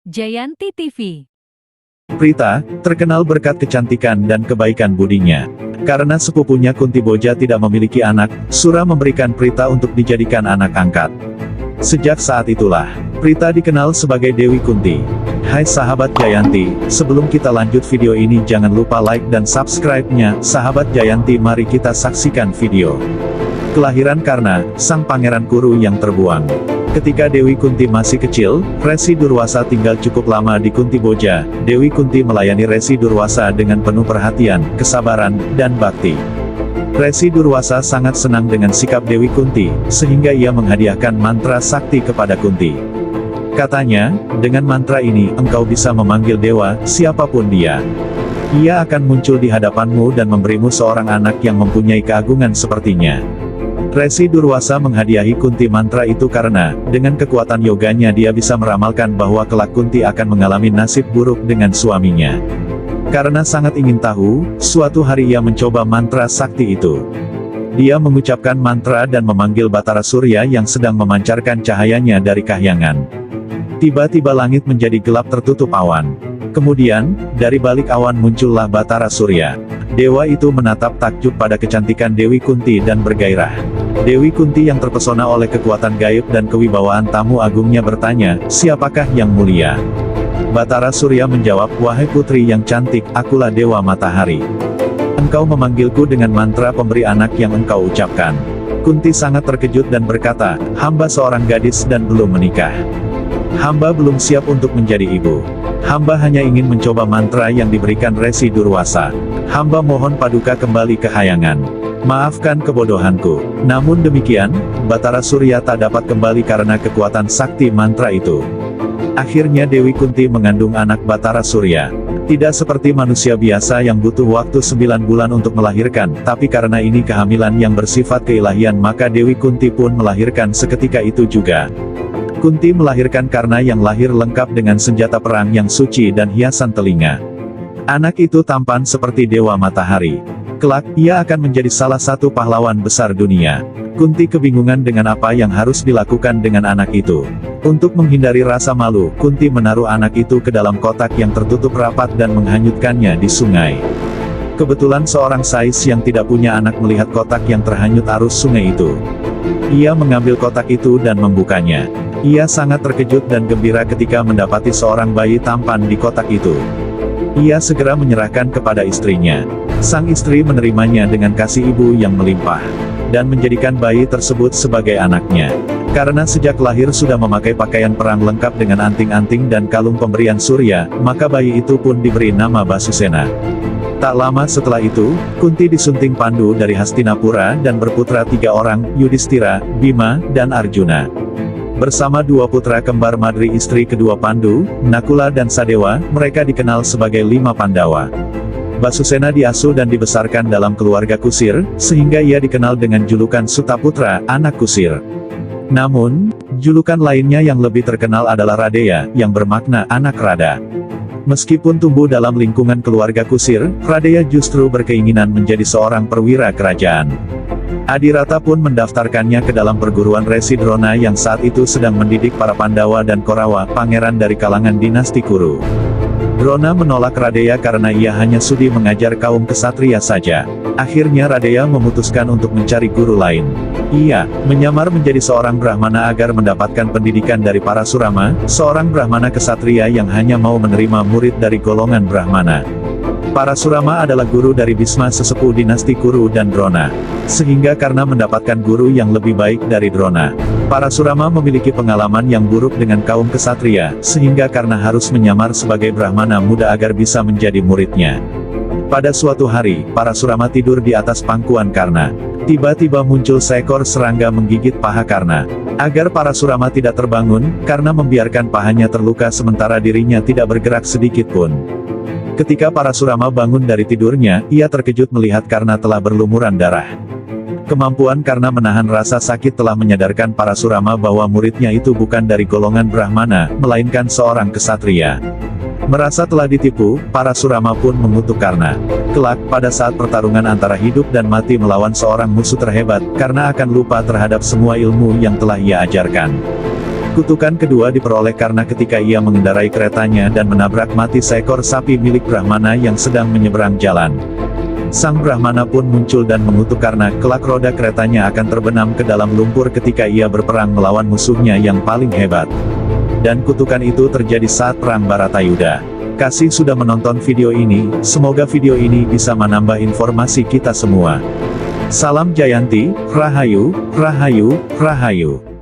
Jayanti TV. Prita, terkenal berkat kecantikan dan kebaikan budinya. Karena sepupunya Kunti Boja tidak memiliki anak, Sura memberikan Prita untuk dijadikan anak angkat. Sejak saat itulah, Prita dikenal sebagai Dewi Kunti. Hai sahabat Jayanti, sebelum kita lanjut video ini jangan lupa like dan subscribe-nya. Sahabat Jayanti, mari kita saksikan video. Kelahiran karena sang pangeran Kuru yang terbuang. Ketika Dewi Kunti masih kecil, Resi Durwasa tinggal cukup lama di Kunti Boja. Dewi Kunti melayani Resi Durwasa dengan penuh perhatian, kesabaran, dan bakti. Resi Durwasa sangat senang dengan sikap Dewi Kunti, sehingga ia menghadiahkan mantra sakti kepada Kunti. Katanya, dengan mantra ini engkau bisa memanggil dewa, siapapun dia. Ia akan muncul di hadapanmu dan memberimu seorang anak yang mempunyai keagungan sepertinya. Resi Durwasa menghadiahi Kunti mantra itu karena, dengan kekuatan yoganya dia bisa meramalkan bahwa kelak Kunti akan mengalami nasib buruk dengan suaminya. Karena sangat ingin tahu, suatu hari ia mencoba mantra sakti itu. Dia mengucapkan mantra dan memanggil Batara Surya yang sedang memancarkan cahayanya dari kahyangan. Tiba-tiba langit menjadi gelap tertutup awan. Kemudian, dari balik awan muncullah Batara Surya. Dewa itu menatap takjub pada kecantikan Dewi Kunti dan bergairah. Dewi Kunti yang terpesona oleh kekuatan gaib dan kewibawaan tamu agungnya bertanya, siapakah yang mulia? Batara Surya menjawab, wahai putri yang cantik, akulah Dewa Matahari. Engkau memanggilku dengan mantra pemberi anak yang engkau ucapkan. Kunti sangat terkejut dan berkata, hamba seorang gadis dan belum menikah. Hamba belum siap untuk menjadi ibu. Hamba hanya ingin mencoba mantra yang diberikan Resi Durwasa. Hamba mohon paduka kembali ke hayangan. Maafkan kebodohanku. Namun demikian, Batara Surya tak dapat kembali karena kekuatan sakti mantra itu. Akhirnya Dewi Kunti mengandung anak Batara Surya. Tidak seperti manusia biasa yang butuh waktu 9 bulan untuk melahirkan, tapi karena ini kehamilan yang bersifat keilahian maka Dewi Kunti pun melahirkan seketika itu juga. Kunti melahirkan karena yang lahir lengkap dengan senjata perang yang suci dan hiasan telinga. Anak itu tampan seperti Dewa Matahari. Kelak, ia akan menjadi salah satu pahlawan besar dunia. Kunti kebingungan dengan apa yang harus dilakukan dengan anak itu. Untuk menghindari rasa malu, Kunti menaruh anak itu ke dalam kotak yang tertutup rapat dan menghanyutkannya di sungai. Kebetulan seorang sais yang tidak punya anak melihat kotak yang terhanyut arus sungai itu. Ia mengambil kotak itu dan membukanya. Ia sangat terkejut dan gembira ketika mendapati seorang bayi tampan di kotak itu. Ia segera menyerahkan kepada istrinya. Sang istri menerimanya dengan kasih ibu yang melimpah, dan menjadikan bayi tersebut sebagai anaknya. Karena sejak lahir sudah memakai pakaian perang lengkap dengan anting-anting dan kalung pemberian surya, maka bayi itu pun diberi nama Basusena. Tak lama setelah itu, Kunti disunting Pandu dari Hastinapura dan berputra 3 orang, Yudhistira, Bima, dan Arjuna. Bersama 2 putra kembar Madri istri kedua Pandu, Nakula dan Sadewa, mereka dikenal sebagai 5 Pandawa. Basusena diasuh dan dibesarkan dalam keluarga kusir, sehingga ia dikenal dengan julukan Sutaputra, anak kusir. Namun, julukan lainnya yang lebih terkenal adalah Radeya, yang bermakna anak Rada. Meskipun tumbuh dalam lingkungan keluarga kusir, Radeya justru berkeinginan menjadi seorang perwira kerajaan. Adirata pun mendaftarkannya ke dalam perguruan Resi Drona yang saat itu sedang mendidik para Pandawa dan Korawa, pangeran dari kalangan dinasti Kuru. Drona menolak Radeya karena ia hanya sudi mengajar kaum kesatria saja. Akhirnya Radeya memutuskan untuk mencari guru lain. Ia menyamar menjadi seorang Brahmana agar mendapatkan pendidikan dari Parasurama, seorang Brahmana kesatria yang hanya mau menerima murid dari golongan Brahmana. Parasurama adalah guru dari Bhisma sesepuh dinasti Kuru dan Drona. Sehingga karena mendapatkan guru yang lebih baik dari Drona, Parasurama memiliki pengalaman yang buruk dengan kaum kesatria, sehingga karena harus menyamar sebagai Brahmana muda agar bisa menjadi muridnya. Pada suatu hari, Parasurama tidur di atas pangkuan Karna. Tiba-tiba muncul seekor serangga menggigit paha Karna. Agar Parasurama tidak terbangun, Karna membiarkan pahanya terluka sementara dirinya tidak bergerak sedikit pun. Ketika Parasurama bangun dari tidurnya, ia terkejut melihat Karna telah berlumuran darah. Kemampuan Karna menahan rasa sakit telah menyadarkan Parasurama bahwa muridnya itu bukan dari golongan Brahmana, melainkan seorang kesatria. Merasa telah ditipu, Parasurama pun mengutuk Karna. Kelak, pada saat pertarungan antara hidup dan mati melawan seorang musuh terhebat, Karna akan lupa terhadap semua ilmu yang telah ia ajarkan. Kutukan kedua diperoleh karena ketika ia mengendarai keretanya dan menabrak mati seekor sapi milik Brahmana yang sedang menyeberang jalan. Sang Brahmana pun muncul dan mengutuk karena kelak roda keretanya akan terbenam ke dalam lumpur ketika ia berperang melawan musuhnya yang paling hebat. Dan kutukan itu terjadi saat perang Baratayuda. Kasih sudah menonton video ini, semoga video ini bisa menambah informasi kita semua. Salam Jayanti, Rahayu, Rahayu, Rahayu.